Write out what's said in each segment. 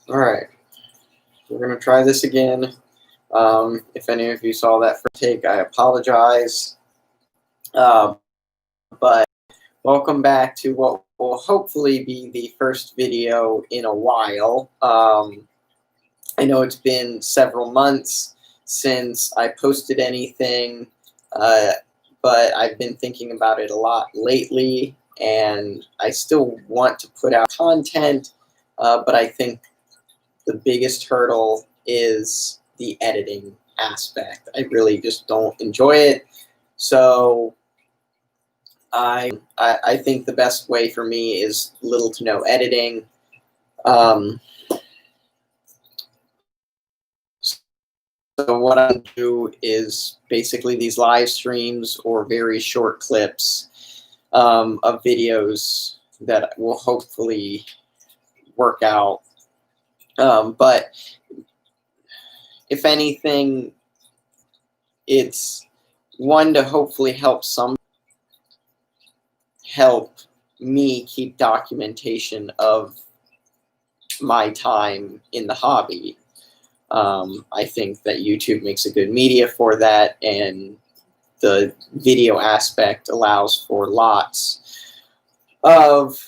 All right, we're going to try this again. If any of you saw that first take, I apologize. But welcome back to what will hopefully be the first video in a while. I know it's been several months since I posted anything, but I've been thinking about it a lot lately, and I still want to put out content, but I think the biggest hurdle is the editing aspect. I really just don't enjoy it. So I think the best way for me is little to no editing. So what I do is basically these live streams or very short clips of videos that will hopefully work out. But if anything, it's one to hopefully help me keep documentation of my time in the hobby. I think that YouTube makes a good media for that, and the video aspect allows for lots of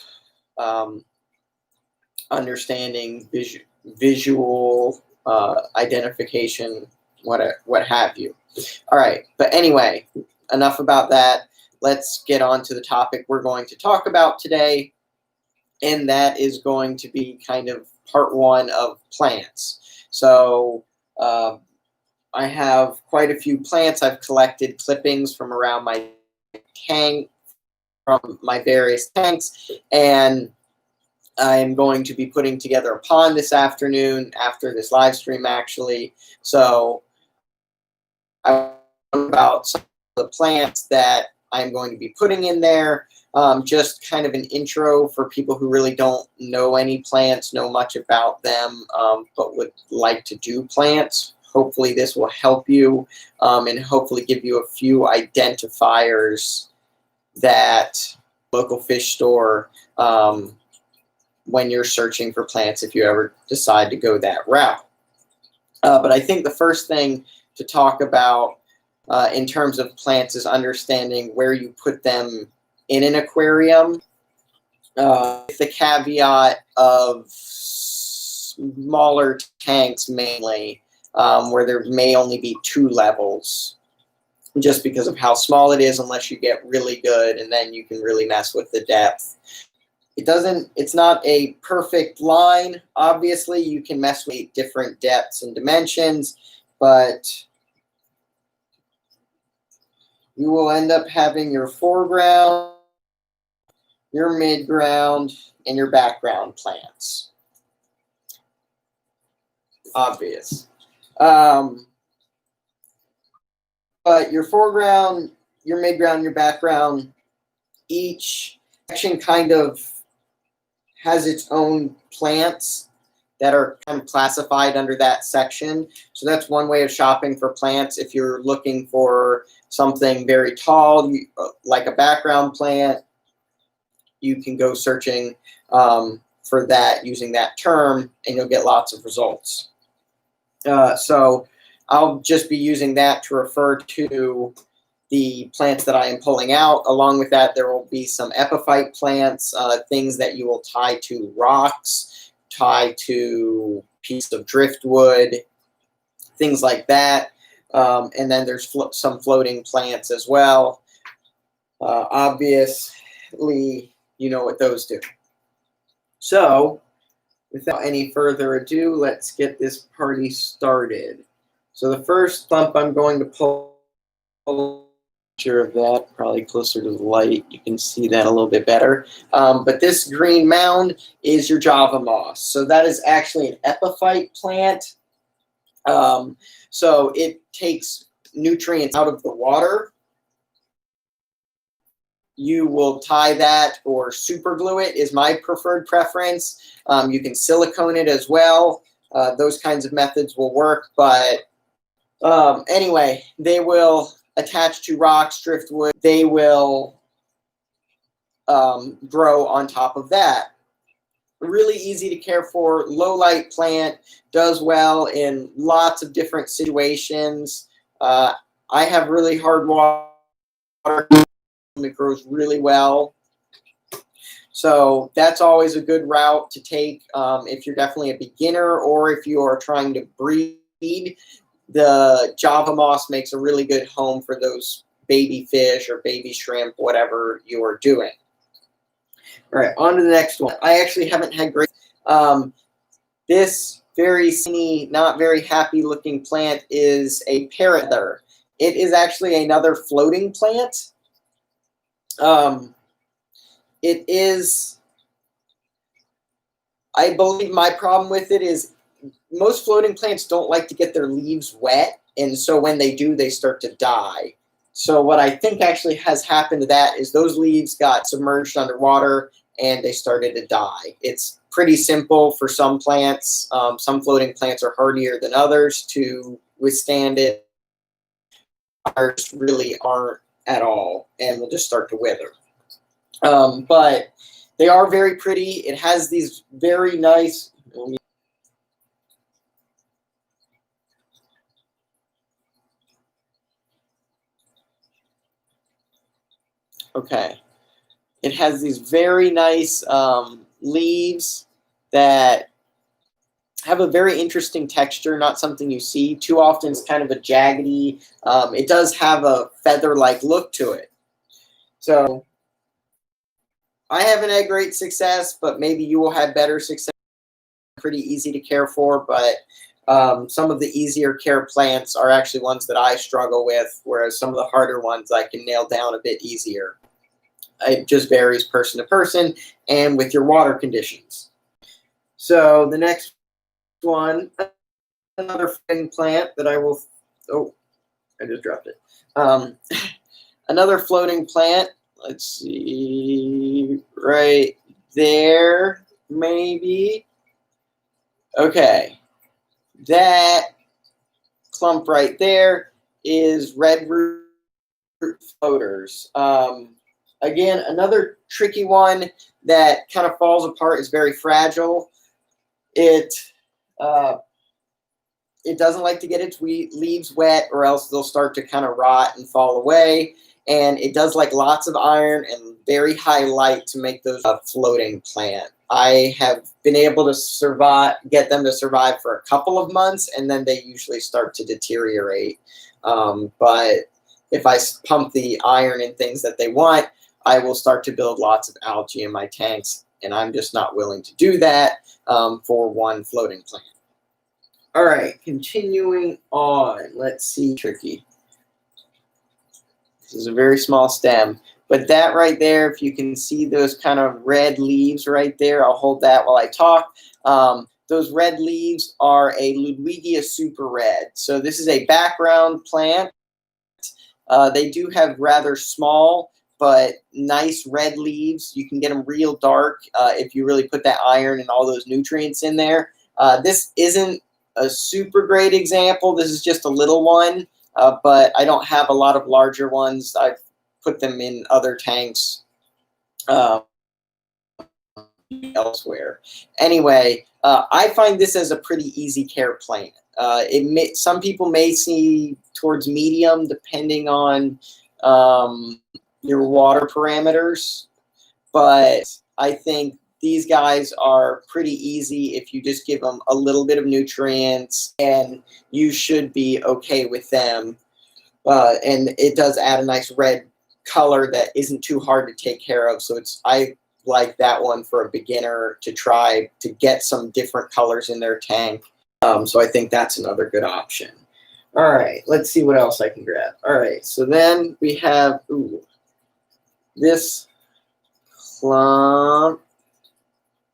understanding, visual identification, what have you. All right, but anyway, enough about that. Let's get on to the topic we're going to talk about today, and that is going to be kind of part one of plants. So I have quite a few plants. I've collected clippings from around my tank, from my various tanks, and I'm going to be putting together a pond this afternoon after this live stream, actually. So I about some of the plants that I'm going to be putting in there. Just kind of an intro for people who really don't know any plants, know much about them, but would like to do plants. Hopefully this will help you and hopefully give you a few identifiers that local fish store when you're searching for plants, if you ever decide to go that route. But I think the first thing to talk about in terms of plants is understanding where you put them in an aquarium, with the caveat of smaller tanks mainly, where there may only be 2 levels, just because of how small it is, unless you get really good, and then you can really mess with the depth. It's not a perfect line. Obviously, you can mess with different depths and dimensions, but you will end up having your foreground, your midground, and your background plants. Obvious. But your foreground, your midground, your background, each section kind of has its own plants that are kind of classified under that section. So that's one way of shopping for plants. If you're looking for something very tall, like a background plant, you can go searching for that using that term, and you'll get lots of results. So I'll just be using that to refer to the plants that I am pulling out. Along with that, there will be some epiphyte plants, things that you will tie to rocks, tie to pieces of driftwood, things like that. And then there's some floating plants as well. Obviously, you know what those do. So without any further ado, let's get this party started. So the first clump I'm going to pull, picture of that, probably closer to the light, you can see that a little bit better. But this green mound is your Java moss. So that is actually an epiphyte plant. So it takes nutrients out of the water. You will tie that or super glue it is my preferred preference. You can silicone it as well. Those kinds of methods will work, but anyway, they will attach to rocks, driftwood. They will grow on top of that. really easy to care for, low light plant, does well in lots of different situations. I have really hard water. It grows really well. So that's always a good route to take if you're definitely a beginner, or if you are trying to breed. The Java moss makes a really good home for those baby fish or baby shrimp, whatever you are doing. All right, on to the next one. I actually haven't had great. This very skinny, not very happy looking plant is a parrot feather. It is actually another floating plant. It is, I believe my problem with it is most floating plants don't like to get their leaves wet, and so when they do, they start to die. So what I think actually has happened to that is those leaves got submerged underwater and they started to die. It's pretty simple for some plants. Some floating plants are hardier than others to withstand it. Ours really aren't at all and will just start to wither. But they are very pretty. It has these very nice... Okay. It has these very nice leaves that have a very interesting texture, not something you see too often. It's kind of a jaggedy. It does have a feather-like look to it. So I haven't had great success, but maybe you will have better success. Pretty easy to care for, but some of the easier care plants are actually ones that I struggle with, whereas some of the harder ones I can nail down a bit easier. It just varies person to person and with your water conditions. So the next one, another floating plant that I will, oh, I just dropped it. Another floating plant, let's see, right there, maybe. Okay, that clump right there is red root floaters. Again, another tricky one that kind of falls apart, is very fragile. It doesn't like to get its leaves wet, or else they'll start to kind of rot and fall away. And it does like lots of iron and very high light to make those a floating plant. I have been able to get them to survive for a couple of months, and then they usually start to deteriorate. But if I pump the iron and things that they want, I will start to build lots of algae in my tanks, and I'm just not willing to do that for one floating plant. All right, continuing on. Let's see, tricky. This is a very small stem, but that right there, if you can see those kind of red leaves right there, I'll hold that while I talk. Those red leaves are a Ludwigia super red. So this is a background plant. They do have rather small but nice red leaves. You can get them real dark if you really put that iron and all those nutrients in there. This isn't a super great example. This is just a little one, but I don't have a lot of larger ones. I've put them in other tanks elsewhere. Anyway, I find this as a pretty easy care plant. Some people may see towards medium depending on your water parameters, but I think these guys are pretty easy if you just give them a little bit of nutrients, and you should be okay with them. And it does add a nice red color that isn't too hard to take care of. So I like that one for a beginner to try to get some different colors in their tank. So I think that's another good option. All right, let's see what else I can grab. All right, so then we have this clump.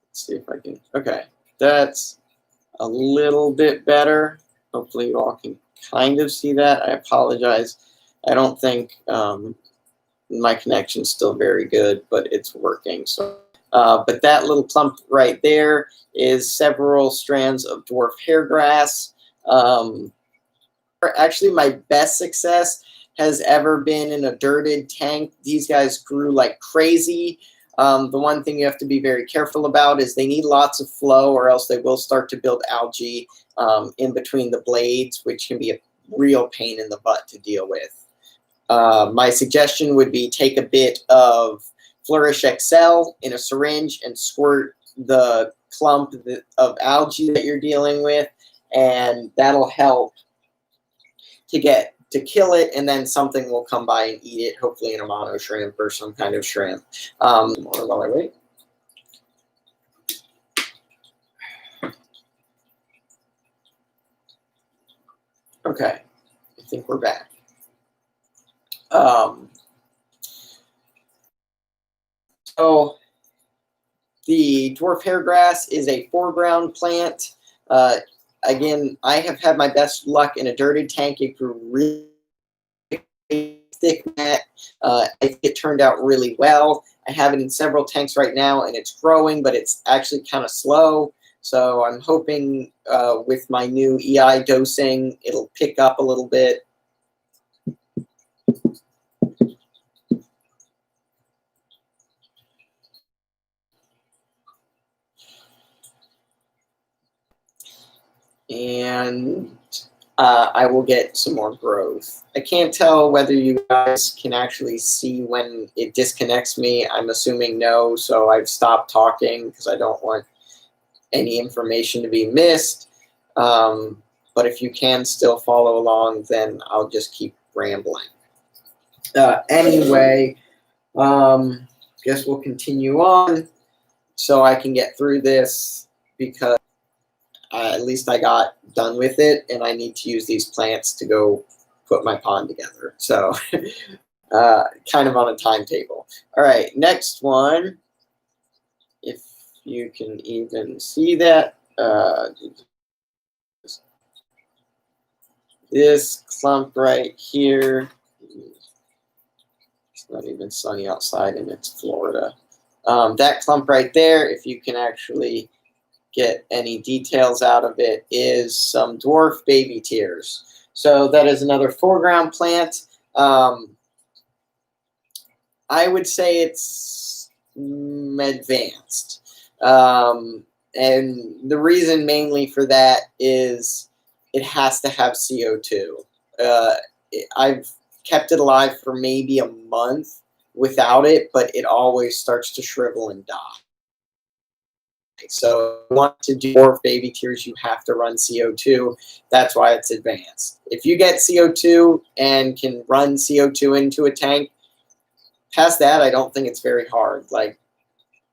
Let's see if I can. Okay, that's a little bit better. Hopefully you all can kind of see that. I apologize. I don't think my connection's still very good, but it's working. So, but that little clump right there is several strands of dwarf hairgrass. Actually, my best success has ever been in a dirted tank. These guys grew like crazy. The one thing you have to be very careful about is they need lots of flow, or else they will start to build algae in between the blades, which can be a real pain in the butt to deal with. My suggestion would be take a bit of Flourish XL in a syringe and squirt the clump of algae that you're dealing with, and that'll help to kill it, and then something will come by and eat it, hopefully an mono shrimp or some kind of shrimp. More while I wait. Okay, I think we're back. So the dwarf hairgrass is a foreground plant. Again, I have had my best luck in a dirted tank. It grew really thick net. I think it turned out really well. I have it in several tanks right now, and it's growing, but it's actually kind of slow. So I'm hoping with my new EI dosing, it'll pick up a little bit. And I will get some more growth. I can't tell whether you guys can actually see when it disconnects me. I'm assuming no, so I've stopped talking because I don't want any information to be missed. But if you can still follow along, then I'll just keep rambling. Anyway, guess we'll continue on so I can get through this, because at least I got done with it, and I need to use these plants to go put my pond together. So kind of on a timetable. All right, next one. If you can even see that. This clump right here. It's not even sunny outside, and it's Florida. That clump right there, if you can actually get any details out of it, is some dwarf baby tears. So that is another foreground plant. I would say it's advanced. And the reason mainly for that is it has to have CO2. I've kept it alive for maybe a month without it, but it always starts to shrivel and die. So if you want to do dwarf baby tears, you have to run CO2. That's why it's advanced. If you get CO2 and can run CO2 into a tank, past that, I don't think it's very hard. Like,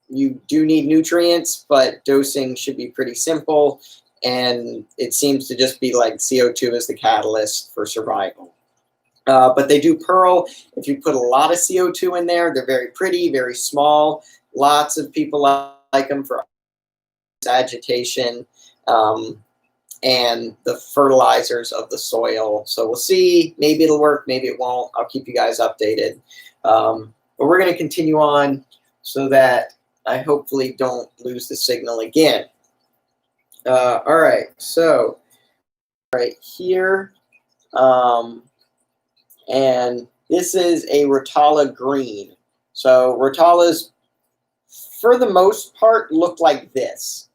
you do need nutrients, but dosing should be pretty simple. And it seems to just be like CO2 is the catalyst for survival. But they do pearl. If you put a lot of CO2 in there, they're very pretty, very small. Lots of people like them for agitation and the fertilizers of the soil. So we'll see. Maybe it'll work, maybe it won't. I'll keep you guys updated. But we're going to continue on so that I hopefully don't lose the signal again. All right, so right here, and this is a Rotala green. So Rotalas, for the most part, look like this.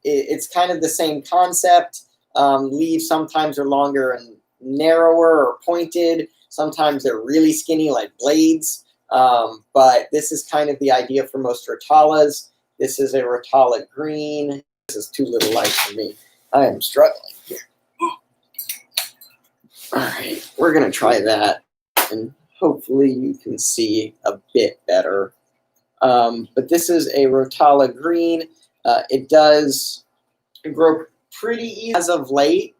It's kind of the same concept. Leaves sometimes are longer and narrower or pointed. Sometimes they're really skinny like blades. But this is kind of the idea for most Rotalas. This is a Rotala green. This is too little light for me. I am struggling here. All right, we're going to try that, and hopefully you can see a bit better. But this is a Rotala green. It does grow pretty easy as of late.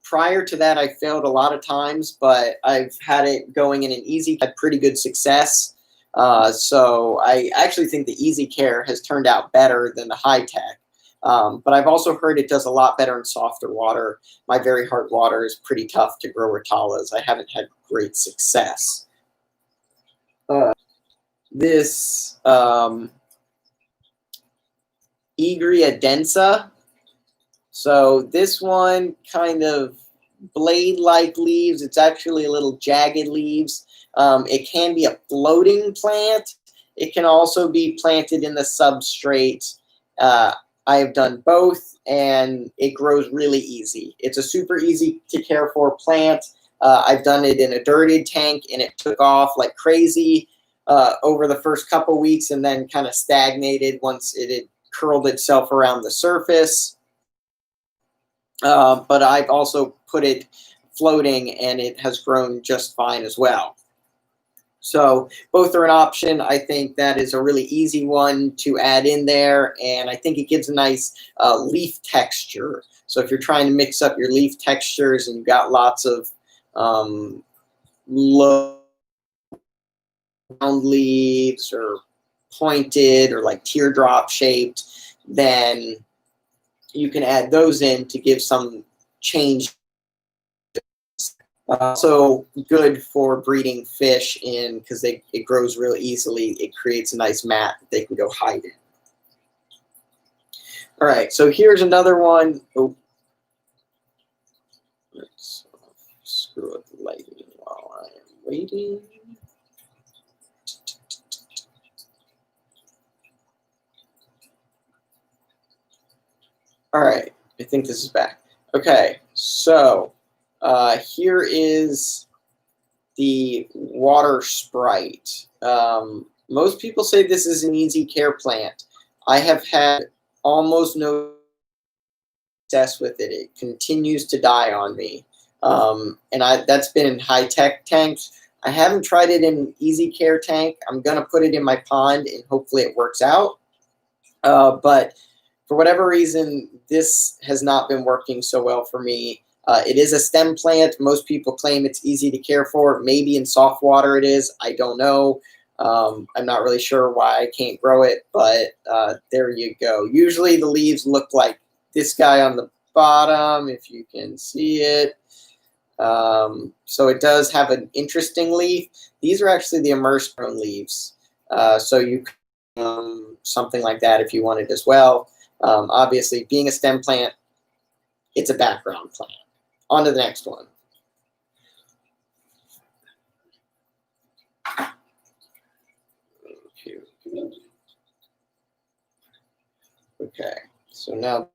Prior to that, I failed a lot of times, but I've had it going in an easy, had pretty good success. So I actually think the easy care has turned out better than the high tech. But I've also heard it does a lot better in softer water. My very hard water is pretty tough to grow Rotalas. I haven't had great success. This Egria densa. So this one kind of blade-like leaves. It's actually a little jagged leaves. It can be a floating plant. It can also be planted in the substrate. I have done both, and it grows really easy. It's a super easy to care for plant. I've done it in a dirted tank, and it took off like crazy over the first couple weeks, and then kind of stagnated once it had curled itself around the surface. But I've also put it floating, and it has grown just fine as well. So both are an option. I think that is a really easy one to add in there, and I think it gives a nice leaf texture. So if you're trying to mix up your leaf textures and you've got lots of low round leaves or pointed or like teardrop shaped, then you can add those in to give some change. Also good for breeding fish in because it grows real easily. It creates a nice mat that they can go hide in. All right, so here's another one. Oh, let's screw up the lighting while I am waiting. All right, I think this is back. Okay, so here is the water sprite. Most people say this is an easy care plant. I have had almost no success with it. It continues to die on me. And that's been in high-tech tanks. I haven't tried it in an easy care tank. I'm going to put it in my pond, and hopefully it works out. But for whatever reason, this has not been working so well for me. It is a stem plant. Most people claim it's easy to care for. Maybe in soft water it is. I don't know. I'm not really sure why I can't grow it, but there you go. Usually the leaves look like this guy on the bottom, if you can see it. So it does have an interesting leaf. These are actually the immersed grown leaves. So you can something like that if you wanted as well. Obviously, being a stem plant, it's a background plant. On to the next one. Okay, so now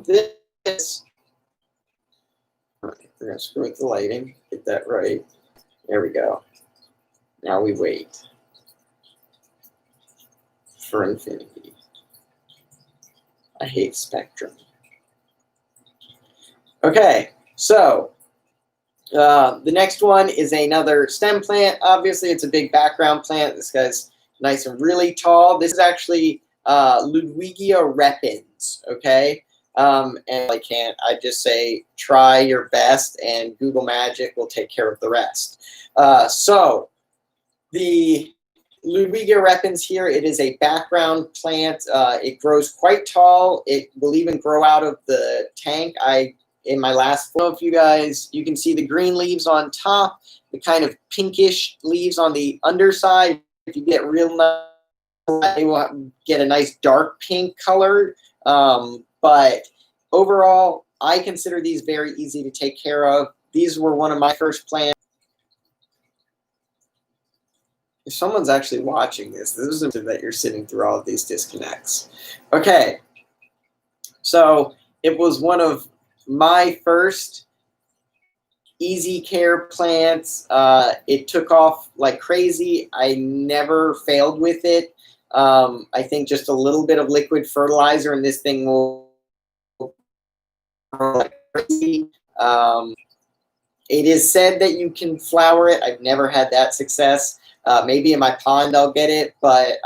this, we're going to screw with the lighting, get that right. There we go. Now we wait for infinity. I hate spectrum. Okay, so the next one is another stem plant. Obviously, it's a big background plant. This guy's nice and really tall. This is actually Ludwigia repens, okay? And I just say try your best, and Google Magic will take care of the rest. So the Ludwigia repens here, it is a background plant. It grows quite tall. It will even grow out of the tank. In my last photo, if you can see the green leaves on top, the kind of pinkish leaves on the underside. If you get real nice, they will get a nice dark pink color. But overall, I consider these very easy to take care of. These were one of my first plants. If someone's actually watching this is that you're sitting through all of these disconnects. Okay, so it was one of my first easy care plants. It took off like crazy. I never failed with it. I think just a little bit of liquid fertilizer and this thing will grow like crazy. It is said that you can flower it. I've never had that success. Maybe in my pond I'll get it, but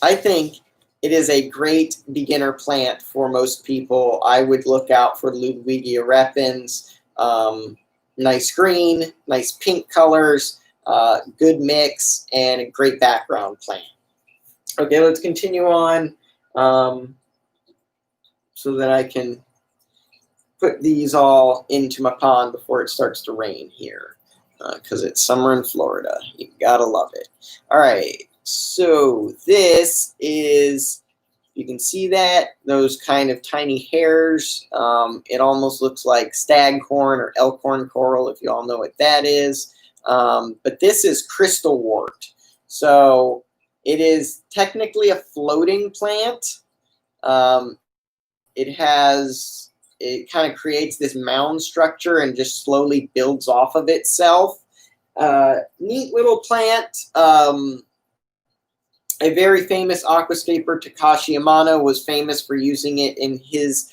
I think it is a great beginner plant for most people. I would look out for Ludwigia repens. Nice green, nice pink colors, good mix, and a great background plant. Okay, let's continue on so that I can put these all into my pond before it starts to rain here because it's summer in Florida. You gotta love it. All right. So this is You can see that, those kind of tiny hairs. It almost looks like staghorn or elkhorn coral, if you all know what that is. But this is crystal wort. So it is technically a floating plant. It kind of creates this mound structure and just slowly builds off of itself. Neat little plant. A very famous aquascaper, Takashi Amano, was famous for using it in his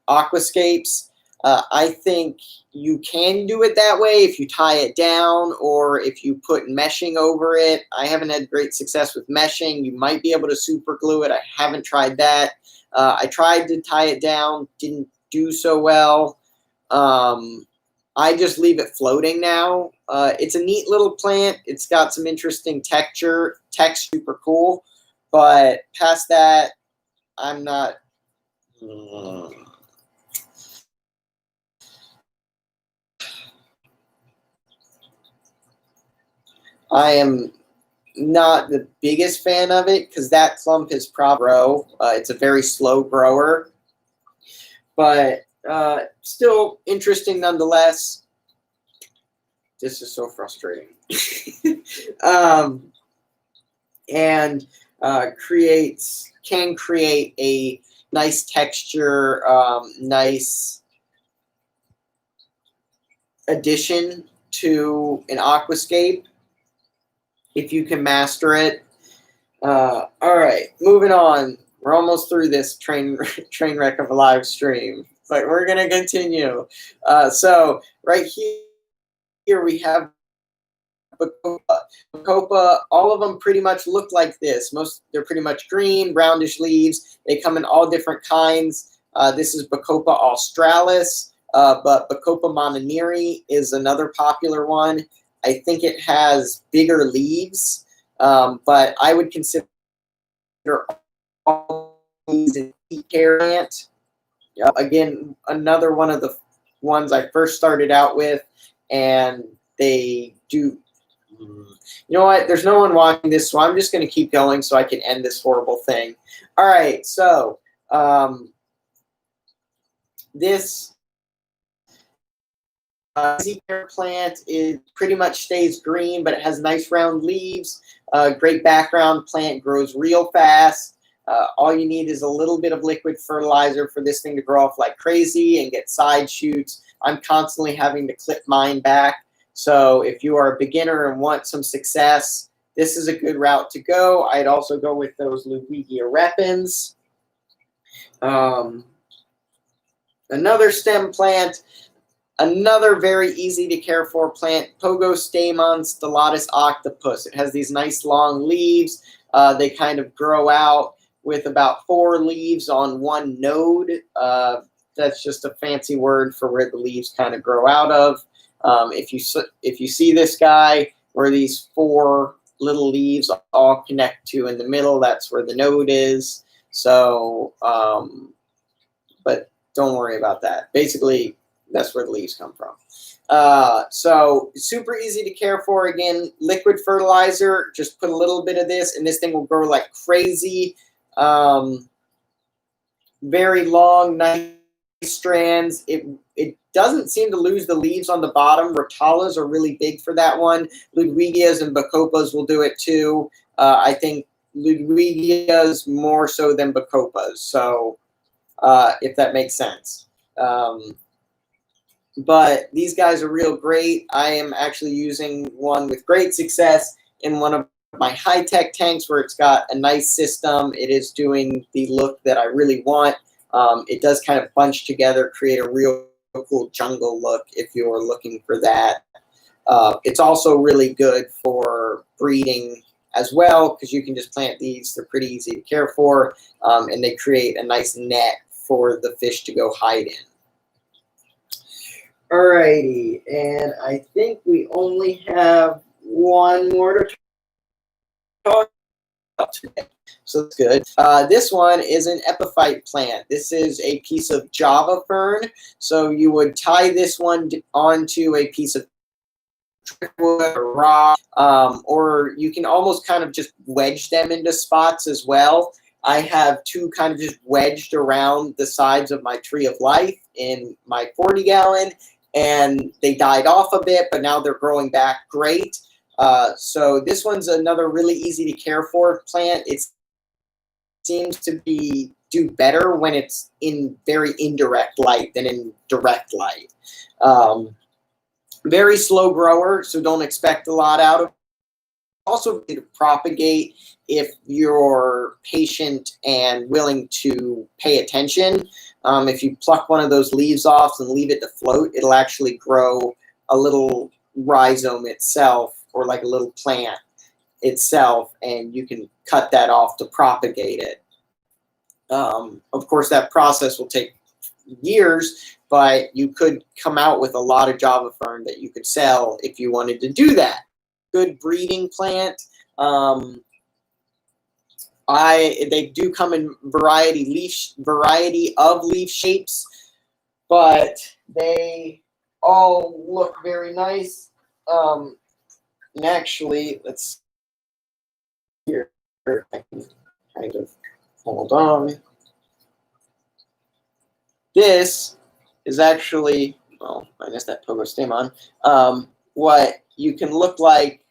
aquascapes. I think you can do it that way if you tie it down or if you put meshing over it. I haven't had great success with meshing. You might be able to super glue it. I haven't tried that. I tried to tie it down, didn't do so well. I just leave it floating now. It's a neat little plant. It's got some interesting texture, super cool. But past that, I'm not. I am not the biggest fan of it because that clump is probably grow. It's a very slow grower, but still interesting nonetheless. This is so frustrating. And can create a nice texture, nice addition to an aquascape if you can master it. All right, moving on. We're almost through this train wreck of a live stream, but we're gonna continue. So right here we have Bacopa. Bacopa, all of them pretty much look like this. They're pretty much green, brownish leaves. They come in all different kinds. This is Bacopa australis, but Bacopa montaneri is another popular one. I think it has bigger leaves, but I would consider all these a peak plant. Again, another one of the ones I first started out with, and they do. You know what? There's no one watching this, so I'm just going to keep going so I can end this horrible thing. All right, so this easy care plant pretty much stays green, but it has nice round leaves. Great background plant, grows real fast. All you need is a little bit of liquid fertilizer for this thing to grow off like crazy and get side shoots. I'm constantly having to clip mine back. So if you are a beginner and want some success, this is a good route to go. I'd also go with those Ludwigia repens. Another stem plant, another very easy to care for plant, Pogostemon stellatus octopus. It has these nice long leaves. They kind of grow out with about 4 leaves on one node. That's just a fancy word for where the leaves kind of grow out of. If you see this guy where these 4 little leaves all connect to in the middle, that's where the node is. So, but don't worry about that. Basically, that's where the leaves come from. So super easy to care for. Again, liquid fertilizer, just put a little bit of this and this thing will grow like crazy. Very long, nice strands. It doesn't seem to lose the leaves on the bottom. Rotalas are really big for that one. Ludwigias and Bacopas will do it too. I think Ludwigias more so than Bacopas. So if that makes sense. But these guys are real great. I am actually using one with great success in one of my high-tech tanks where it's got a nice system. It is doing the look that I really want. It does kind of bunch together, create a real cool jungle look if you're looking for that. It's also really good for breeding as well because you can just plant these. They're pretty easy to care for, and they create a nice net for the fish to go hide in. Alrighty, and I think we only have one more to talk about today. So that's good. This one is an epiphyte plant. This is a piece of Java fern. So you would tie this one onto a piece of wood or rock, or you can almost kind of just wedge them into spots as well. I have two kind of just wedged around the sides of my tree of life in my 40-gallon, and they died off a bit, but now they're growing back great. So this one's another really easy to care for plant. It seems to do better when it's in very indirect light than in direct light. Very slow grower, so don't expect a lot out of it. Also to propagate if you're patient and willing to pay attention. If you pluck one of those leaves off and leave it to float, it'll actually grow a little rhizome itself, or like a little plant itself, and you can cut that off to propagate it. Of course, that process will take years, but you could come out with a lot of Java fern that you could sell if you wanted to do that. Good breeding plant. They do come in variety of leaf shapes, but they all look very nice. And actually, let's here. I can kind of hold on. This is actually, well, minus that pogo stem on, what you can look like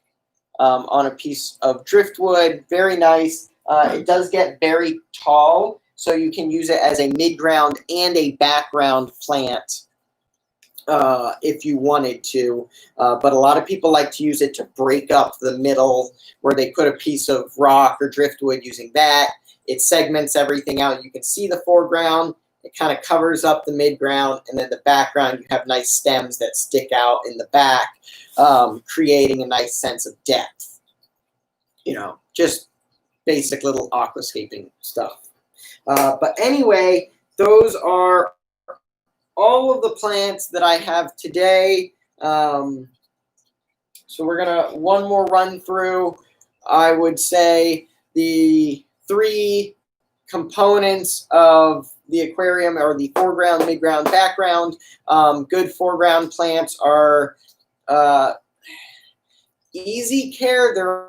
on a piece of driftwood. Very nice. It does get very tall, so you can use it as a mid-ground and a background plant if you wanted to. But a lot of people like to use it to break up the middle, where they put a piece of rock or driftwood using that. It segments everything out. You can see the foreground. It kind of covers up the mid-ground, and then the background, you have nice stems that stick out in the back, creating a nice sense of depth. You know, just basic little aquascaping stuff. But anyway, those are all of the plants that I have today. So we're gonna one more run through. I would say the 3 components of the aquarium are the foreground, midground, background. Good foreground plants are easy care. There are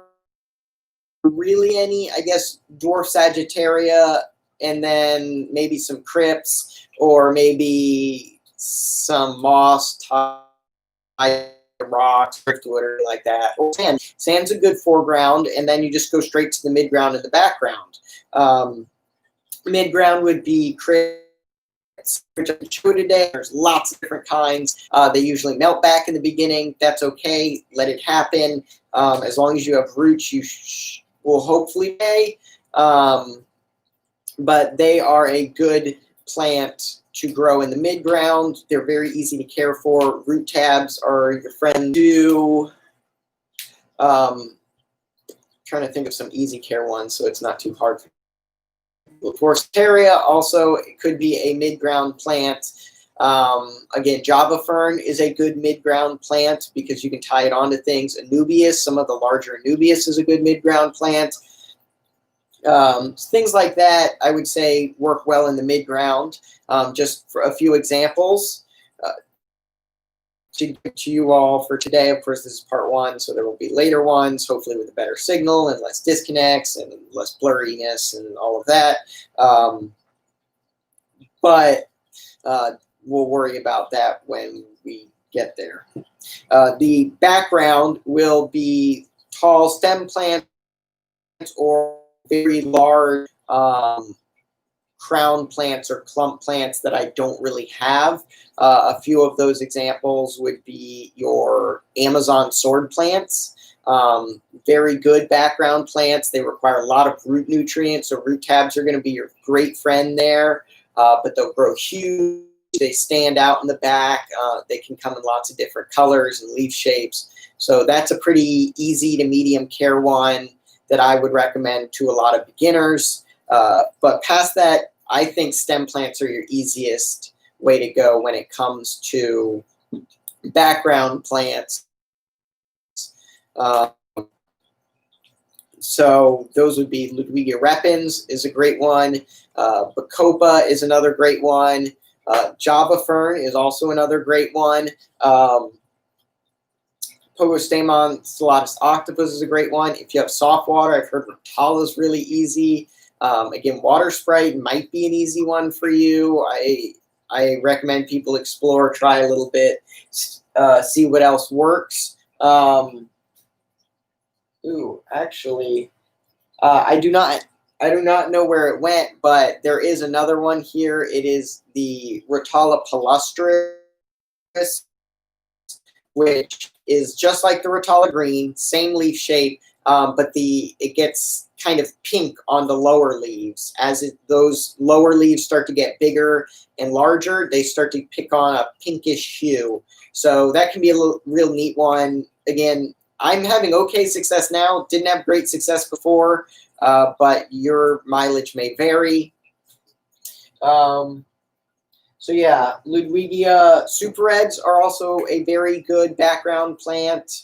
really any, I guess, dwarf Sagittaria, and then maybe some crypts, or maybe some moss type rocks, driftwood, or like that, or sand. Sand's a good foreground, and then you just go straight to the midground and the background. Midground would be crypts, which I showed today. There's lots of different kinds. They usually melt back in the beginning. That's okay. Let it happen. As long as you have roots, you will hopefully pay. But they are a good plant to grow in the midground. They're very easy to care for. Root tabs are your friend too. Trying to think of some easy care ones so it's not too hard for Forestaria. Also, it could be a mid-ground plant. Again, Java fern is a good mid-ground plant because you can tie it onto things. Anubias, some of the larger Anubias is a good mid-ground plant. Things like that, I would say, work well in the mid-ground. Just for a few examples to give to you all for today. Of course, this is part 1, so there will be later ones, hopefully with a better signal and less disconnects and less blurriness and all of that. But we'll worry about that when we get there. The background will be tall stem plants or very large crown plants or clump plants that I don't really have. A few of those examples would be your Amazon sword plants. Very good background plants. They require a lot of root nutrients, so root tabs are going to be your great friend there, but they'll grow huge. They stand out in the back. They can come in lots of different colors and leaf shapes. So that's a pretty easy to medium care one that I would recommend to a lot of beginners. But past that, I think stem plants are your easiest way to go when it comes to background plants. So those would be Ludwigia repens is a great one. Bacopa is another great one. Java fern is also another great one. Pogostemon stellatus octopus is a great one. If you have soft water, I've heard Rotala is really easy. Again, water sprite might be an easy one for you. I recommend people explore, try a little bit, see what else works. Actually, I do not know where it went, but there is another one here. It is the Rotala palustris, which is just like the Rotala green, same leaf shape, but it gets kind of pink on the lower leaves. As those lower leaves start to get bigger and larger, they start to pick on a pinkish hue. So that can be a real neat one. Again, I'm having okay success now. Didn't have great success before, but your mileage may vary. So yeah, Ludwigia super reds are also a very good background plant.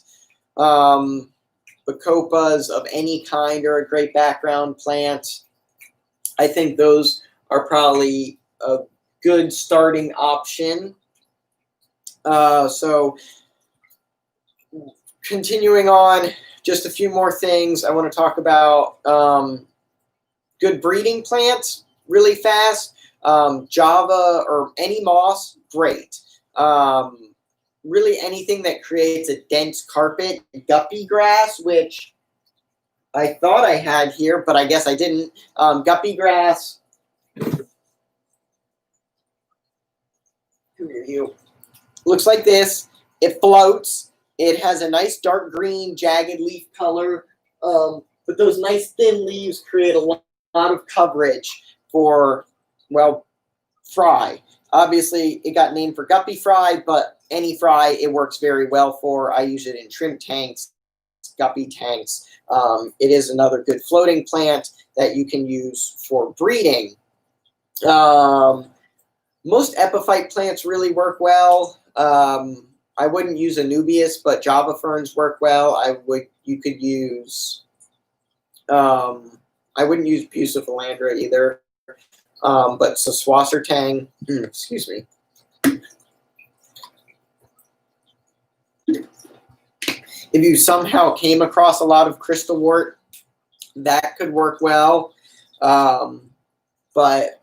Bacopas of any kind are a great background plant. I think those are probably a good starting option. So continuing on, just a few more things I want to talk about. Good breeding plants really fast. Java or any moss, great. Really anything that creates a dense carpet. Guppy grass, which I thought I had here, but I guess I didn't. Guppy grass. Come here, you. Looks like this. It floats. It has a nice dark green, jagged leaf color. But those nice thin leaves create a lot of coverage for, well, fry. Obviously, it got named for guppy fry, but any fry it works very well for. I use it in shrimp tanks, guppy tanks. It is another good floating plant that you can use for breeding. Most epiphyte plants really work well. I wouldn't use Anubias, but Java ferns work well. You could use. I wouldn't use Pusiphilandra either. But Swassertang, excuse me. If you somehow came across a lot of crystal wort, that could work well. But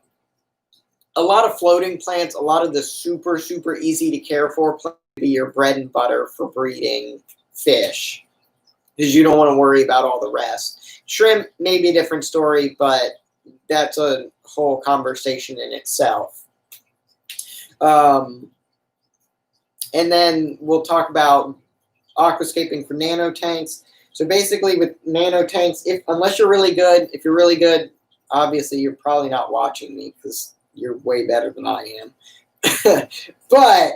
a lot of floating plants, a lot of the super, super easy to care for plants be your bread and butter for breeding fish, because you don't want to worry about all the rest. Shrimp may be a different story, but that's a whole conversation in itself. And then we'll talk about aquascaping for nano tanks. So basically with nano tanks, unless you're really good, if you're really good, obviously you're probably not watching me because you're way better than I am. But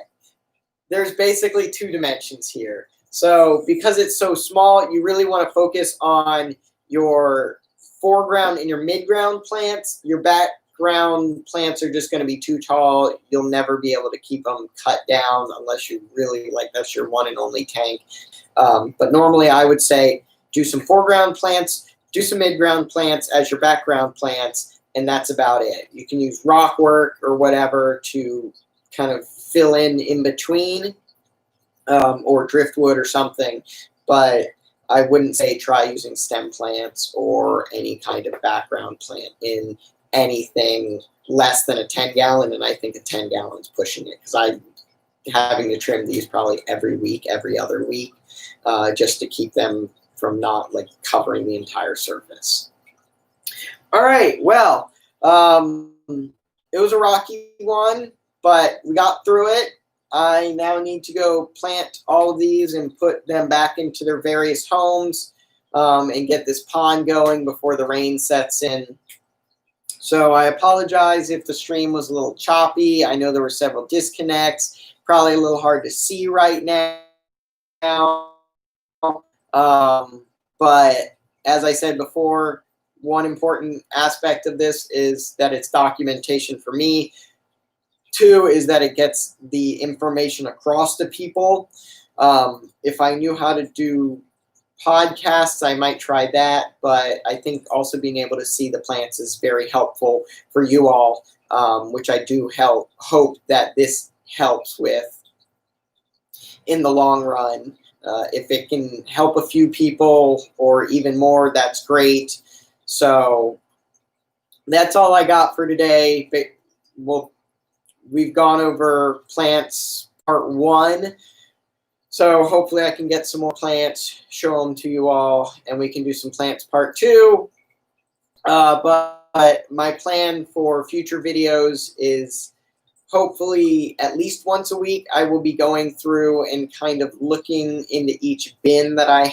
there's basically two dimensions here. So because it's so small, you really want to focus on your foreground and your midground plants. Your background plants are just going to be too tall. You'll never be able to keep them cut down unless you really, like, that's your one and only tank. But normally I would say do some foreground plants, do some midground plants as your background plants, and that's about it. You can use rock work or whatever to kind of fill in between, or driftwood or something, but I wouldn't say try using stem plants or any kind of background plant in anything less than a 10-gallon, and I think a 10-gallon is pushing it, because I'm having to trim these probably every week, every other week, just to keep them from not like covering the entire surface. All right, well, it was a rocky one, but we got through it. I now need to go plant all of these and put them back into their various homes, and get this pond going before the rain sets in. So I apologize if the stream was a little choppy. I know there were several disconnects, probably a little hard to see right now. But as I said before, one important aspect of this is that it's documentation for me. Two is that it gets the information across to people. If I knew how to do podcasts, I might try that, but I think also being able to see the plants is very helpful for you all, which I do hope that this helps with in the long run. If it can help a few people or even more, that's great. So that's all I got for today. We've gone over plants part 1. So hopefully I can get some more plants, show them to you all, and we can do some plants part 2. But my plan for future videos is hopefully at least once a week I will be going through and kind of looking into each bin that I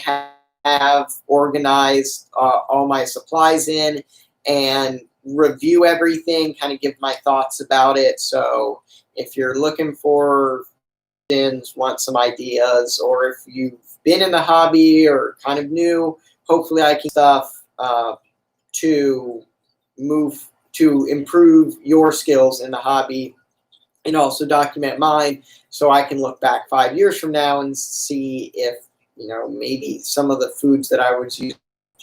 have organized all my supplies in, and review everything, kind of give my thoughts about it. So if you're looking for bins, want some ideas, or if you've been in the hobby or kind of new, hopefully I can stuff to improve your skills in the hobby, and also document mine, so I can look back 5 years from now and see if, you know, maybe some of the foods that I was using,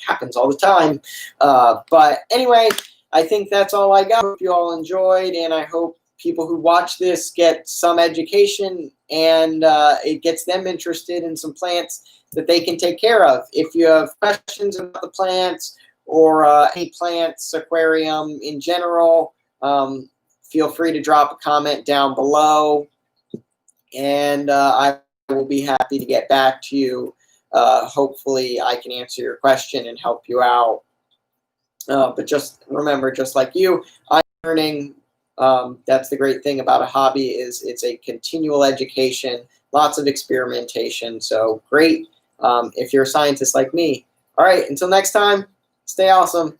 happens all the time. But anyway, I think that's all I got. Hope you all enjoyed, and I hope people who watch this get some education, and it gets them interested in some plants that they can take care of. If you have questions about the plants, or any plants, aquarium in general, feel free to drop a comment down below, and I will be happy to get back to you. Hopefully I can answer your question and help you out. But just remember, just like you, I'm learning. That's the great thing about a hobby, is it's a continual education, lots of experimentation. So great if you're a scientist like me. All right, until next time, stay awesome.